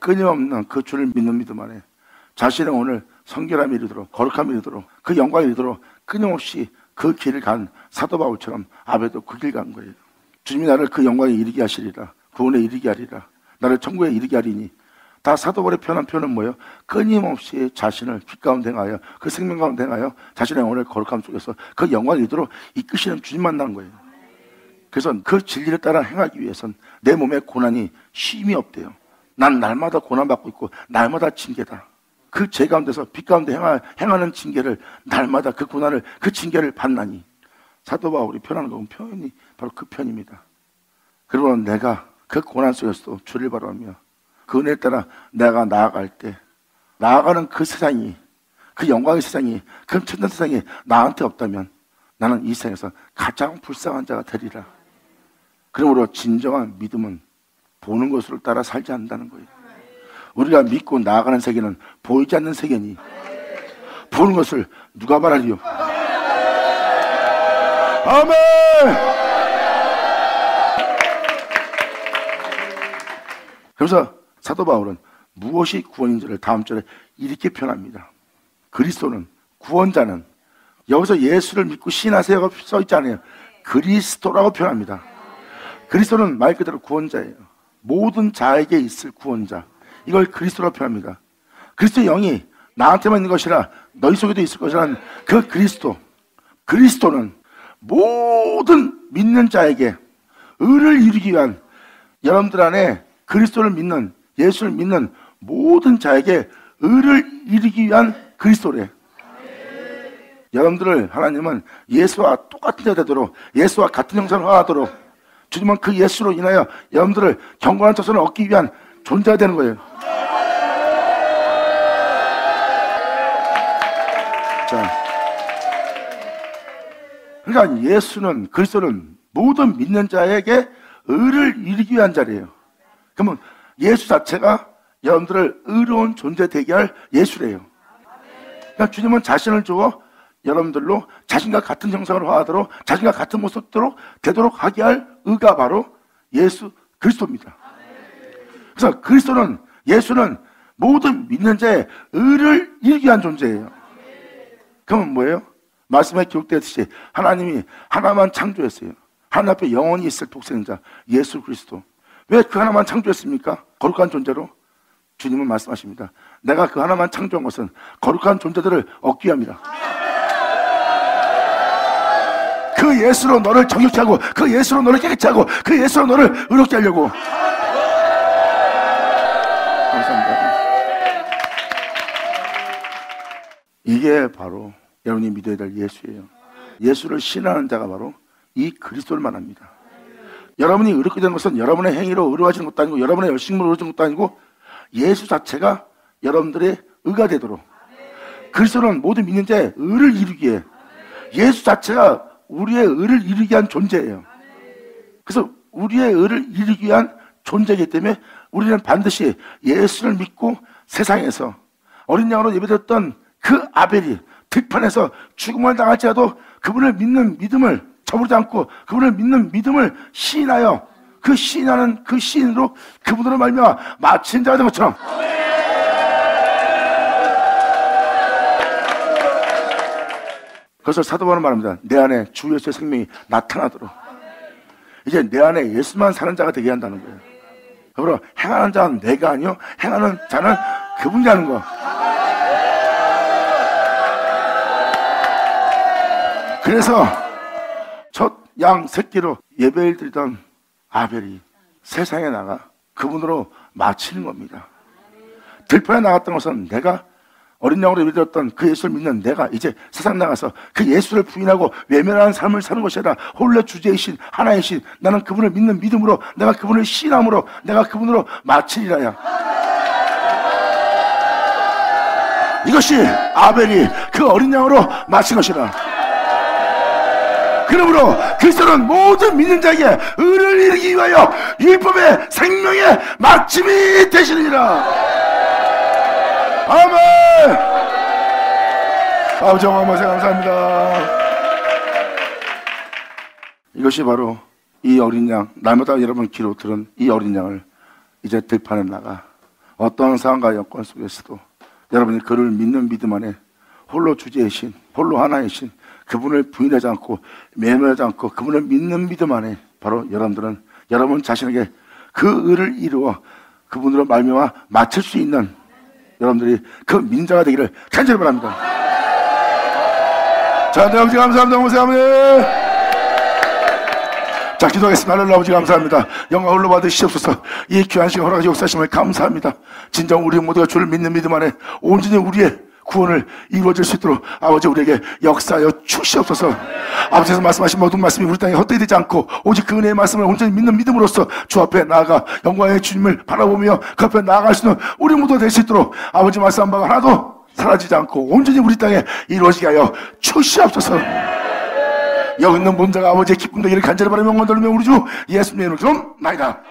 끊임없는 그 주를 믿는 믿음 안에 자신의 오늘 성결함이 이르도록 거룩함이 이르도록 그 영광이 이르도록 끊임없이 그 길을 간 사도 바울처럼 아벨도 그 길 간 거예요. 주님이 나를 그 영광에 이르게 하시리라. 구원에 이르게 하리라. 나를 천국에 이르게 하리니. 다 사도 바울의 표현한 표현은 뭐예요? 끊임없이 자신을 빛 가운데 행하여 그 생명 가운데 행하여 자신의 오늘 거룩함 속에서 그 영광을 이루도록 이끄시는 주님 만나는 거예요. 그래서 그 진리를 따라 행하기 위해선 내 몸에 고난이 쉼이 없대요. 난 날마다 고난받고 있고 날마다 징계다. 그 죄 가운데서 빛 가운데 행하는 징계를 날마다 그 고난을 그 징계를 받나니 사도 바울이 표현하는 건 표현이 바로 그 편입니다. 그리고 내가 그 고난 속에서도 주를 바라며 그 은혜에 따라 내가 나아갈 때 나아가는 그 세상이 그 영광의 세상이 그 천당 세상이 나한테 없다면 나는 이 세상에서 가장 불쌍한 자가 되리라. 그러므로 진정한 믿음은 보는 것으로 따라 살지 않는다는 거예요. 우리가 믿고 나아가는 세계는 보이지 않는 세계니 보는 것을 누가 말하리요? 아멘. 그래서 사도 바울은 무엇이 구원인지를 다음 절에 이렇게 표현합니다. 그리스도는 구원자는 여기서 예수를 믿고 신하세요가 써 있지 않아요. 그리스도라고 표현합니다. 그리스도는 말 그대로 구원자예요. 모든 자에게 있을 구원자. 이걸 그리스도라고 표현합니다. 그리스도의 영이 나한테만 있는 것이라 너희 속에도 있을 것이라는 그 그리스도. 그리스도는 모든 믿는 자에게 의를 이루기 위한 여러분들 안에 그리스도를 믿는 예수를 믿는 모든 자에게 의를 이루기 위한 그리스도래. 여러분들을 하나님은 예수와 똑같은 자 되도록, 예수와 같은 형상을 화하도록, 주님은 그 예수로 인하여 여러분들을 경건한 자손을 얻기 위한 존재가 되는 거예요. 자, 그러니까 예수는, 그리스도는 모든 믿는 자에게 의를 이루기 위한 자리예요. 그러면 예수 자체가 여러분들을 의로운 존재 되게 할 예수래요. 그러니까 주님은 자신을 주어 여러분들로 자신과 같은 형상을 화하도록, 자신과 같은 모습대로 되도록 하게 할 의가 바로 예수 그리스도입니다. 그래서 그리스도는, 예수는 모든 믿는 자의 의를 이루기 위한 존재예요. 그러면 뭐예요? 말씀에 기록되었듯이 하나님이 하나만 창조했어요. 하나님 앞에 영원히 있을 독생자 예수 그리스도. 왜 그 하나만 창조했습니까? 거룩한 존재로. 주님은 말씀하십니다. 내가 그 하나만 창조한 것은 거룩한 존재들을 얻기 위함이라. 그 예수로 너를 정욕케 하고, 그 예수로 너를 깨끗이 하고, 그 예수로 너를 의롭게 하려고. 감사합니다. 이게 바로 여러분이 믿어야 될 예수예요. 예수를 신뢰하는 자가 바로 이 그리스도를 말합니다. 여러분이 의롭게 된 것은 여러분의 행위로 의로워지는 것도 아니고, 여러분의 열심으로 의로워지는 것도 아니고, 예수 자체가 여러분들의 의가 되도록, 그리스도는 모든 믿는 자의 의를 이루기에, 예수 자체가 우리의 의를 이루기 위한 존재예요. 그래서 우리의 의를 이루기 위한 존재이기 때문에 우리는 반드시 예수를 믿고 세상에서 어린 양으로 예배드렸던 그 아벨이 들판에서 죽음을 당할지라도 그분을 믿는 믿음을 저버리지 않고, 그분을 믿는 믿음을 시인하여 그 시인하는 그 시인으로 그분으로 말미암아 마친 자가 된 것처럼, 그래서 사도 바울은 말합니다. 내 안에 주 예수의 생명이 나타나도록. 이제 내 안에 예수만 사는 자가 되게 한다는 거예요. 그러므로 행하는 자는 내가 아니요, 행하는 자는 그분이라는 거. 그래서 첫 양 새끼로 예배를 드리던 아벨이 세상에 나가 그분으로 마치는 겁니다. 들판에 나갔던 것은 내가 어린 양으로 예배드렸던 그 예수를 믿는 내가 이제 세상 나가서 그 예수를 부인하고 외면하는 삶을 사는 것이 아니라 홀로 주제이신 하나이신 나는 그분을 믿는 믿음으로, 내가 그분을 신함으로, 내가 그분으로 마치리라야. 이것이 아벨이 그 어린 양으로 마친 것이라. 그러므로 그리스도는 모든 믿는 자에게 의를 이루기 위하여 율법의 생명의 마침이 되시느니라. 아멘. 아버지 어마어마하게 감사합니다. 이것이 바로 이 어린 양, 날마다 여러분 귀로 들은 이 어린 양을 이제 들판에 나가 어떠한 상황과 여건 속에서도 여러분이 그를 믿는 믿음 안에 홀로 주제이신, 홀로 하나이신 그분을 부인하지 않고 매너하지 않고 그분을 믿는 믿음 안에 바로 여러분들은 여러분 자신에게 그 의를 이루어 그분으로 말미암아 마칠 수 있는 여러분들이 그 민자가 되기를 간절히 바랍니다. 자, 네, 아버지 감사합니다. 감사합니다. 자, 기도하겠습니다. 하늘로 아버지 감사합니다. 영광 홀로 받으시옵소서. 이 귀한 시간 허락하시 역사하심을 감사합니다. 진정 우리 모두가 주를 믿는 믿음 안에 온전히 우리의 구원을 이루어질 수 있도록 아버지 우리에게 역사하여 주시옵소서. 아버지께서 말씀하신 모든 말씀이 우리 땅에 헛되이 되지 않고 오직 그 은혜의 말씀을 온전히 믿는 믿음으로써 주 앞에 나아가 영광의 주님을 바라보며 그 앞에 나아갈 수 있는 우리 모두가 될 수 있도록 아버지 말씀한 바가 하나도 사라지지 않고 온전히 우리 땅에 이루어지게 하여 주시옵소서. 여기 있는 모든 자가 아버지의 기쁨 되기를 간절히 바라며 영광 돌리며 우리 주 예수님의 이름으로 기도합나이다.